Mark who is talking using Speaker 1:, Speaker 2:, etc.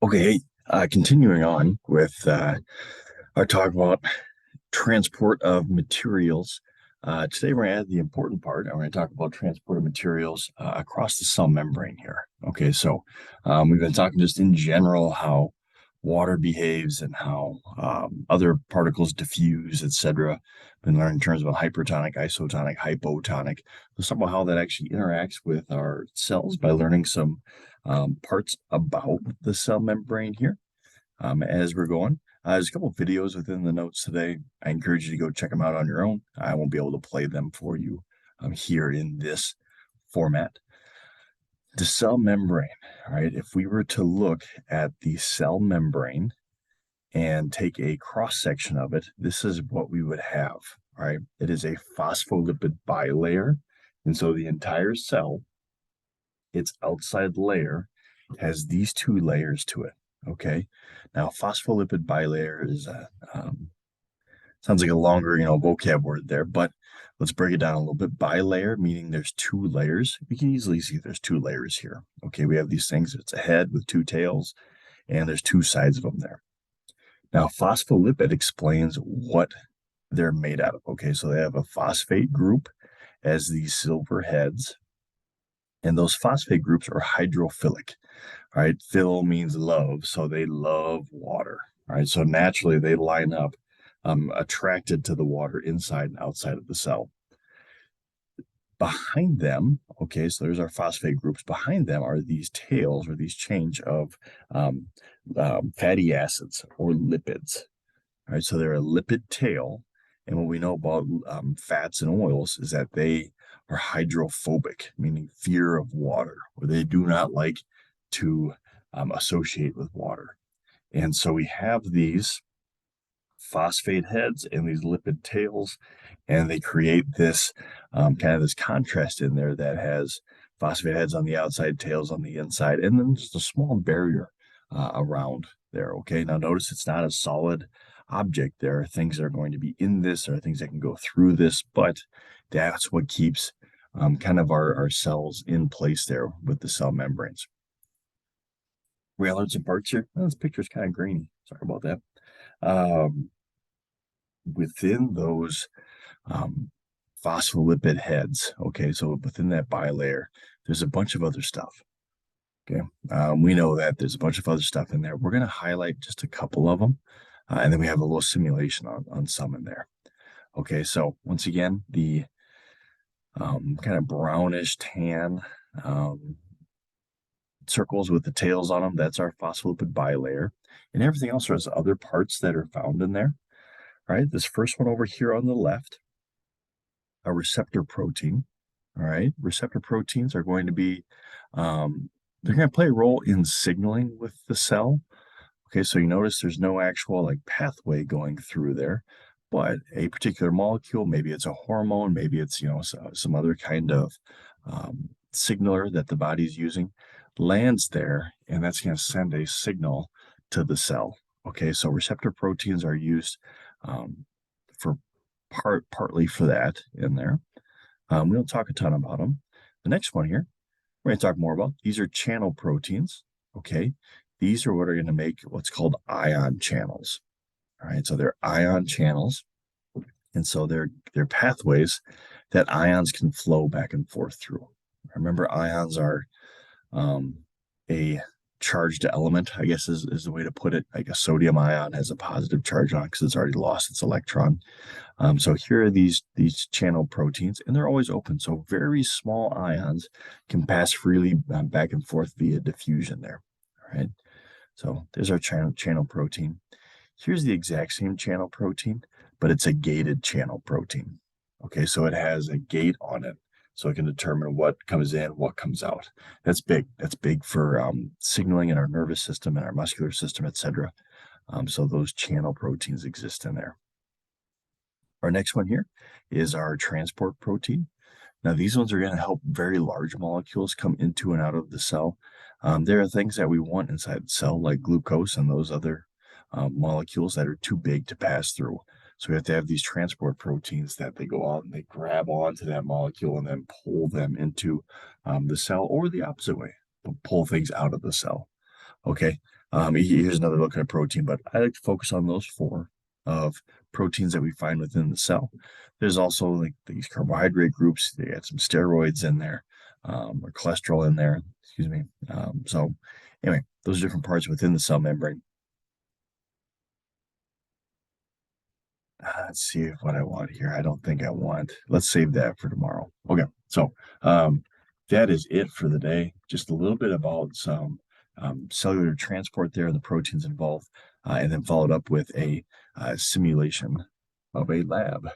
Speaker 1: Okay, continuing on with our talk about transport of materials. Today we're going to add the important part. I'm going to talk about transport of materials across the cell membrane here. Okay, so we've been talking just in general how water behaves and how other particles diffuse, etc. Been learning terms about hypertonic, isotonic, hypotonic. Let's talk about how that actually interacts with our cells by learning some parts about the cell membrane here as we're going. There's a couple of videos within the notes today. I encourage you to go check them out on your own. I won't be able to play them for you here in this format. The cell membrane, all right? If we were to look at the cell membrane and take a cross section of it, this is what we would have, right? It is a phospholipid bilayer. And so the entire cell, its outside layer, has these two layers to it. Okay. Now, phospholipid bilayer is sounds like a longer, vocab word there, but let's break it down a little bit. Bilayer, meaning there's two layers. We can easily see there's two layers here. Okay. We have these things. It's a head with two tails, and there's two sides of them there. Now, phospholipid explains what they're made out of. Okay. So they have a phosphate group as these silver heads, and those phosphate groups are hydrophilic. All right. Phil means love. So they love water. All right. So naturally, they line up attracted to the water inside and outside of the cell. Behind them, okay, so there's our phosphate groups. Behind them are these tails or these change of um, fatty acids or lipids. All right. So they're a lipid tail. And what we know about fats and oils is that they are hydrophobic, meaning fear of water, or they do not like to associate with water. And so we have these phosphate heads and these lipid tails, and they create this kind of this contrast in there that has phosphate heads on the outside, tails on the inside, and then just a small barrier around there. Okay, now notice it's not a solid object. There are things that are going to be in this, there are things that can go through this, but that's what keeps kind of our cells in place there with the cell membranes. We learned some parts here. Well, this picture's kind of grainy. Sorry about that. Um, Within those um, phospholipid heads, okay, so within that bilayer, there's a bunch of other stuff. Okay, we know that there's a bunch of other stuff in there. We're going to highlight just a couple of them, and then we have a little simulation on some in there. Okay, so once again, the kind of brownish tan circles with the tails on them, that's our phospholipid bilayer. And everything else has other parts that are found in there. All right, this first one over here on the left, a receptor protein. All right, receptor proteins are going to be, they're going to play a role in signaling with the cell. Okay, so you notice there's no actual like pathway going through there, but a particular molecule, maybe it's a hormone, maybe it's, some other kind of signaler that the body's using, lands there, and that's going to send a signal to the cell. Okay, so receptor proteins are used for partly for that in there. We don't talk a ton about them. The next one here, we're going to talk more about. These are channel proteins. Okay, these are what are going to make what's called ion channels. All right, so they're ion channels, and so they're pathways that ions can flow back and forth through. Remember, ions are a charged element, I guess is the way to put it. Like a sodium ion has a positive charge on it because it's already lost its electron. So here are these channel proteins, and they're always open. So very small ions can pass freely back and forth via diffusion there. All right. So there's our channel protein. Here's the exact same channel protein, but it's a gated channel protein. Okay, so it has a gate on it, so it can determine what comes in, what comes out. That's big. That's big for signaling in our nervous system and our muscular system, etc. So those channel proteins exist in there. Our next one here is our transport protein. Now, these ones are going to help very large molecules come into and out of the cell. There are things that we want inside the cell, like glucose and those other molecules that are too big to pass through. So we have to have these transport proteins that they go out and they grab onto that molecule and then pull them into the cell, or the opposite way, pull things out of the cell. Okay. Here's another look at a protein, but I like to focus on those four of proteins that we find within the cell. There's also like these carbohydrate groups. They got some steroids in there, or cholesterol in there. Excuse me. So anyway, those are different parts within the cell membrane. Let's see what I want here. I don't think I want. Let's save that for tomorrow. Okay, so that is it for the day. Just a little bit about some cellular transport there and the proteins involved, and then followed up with a simulation of a lab.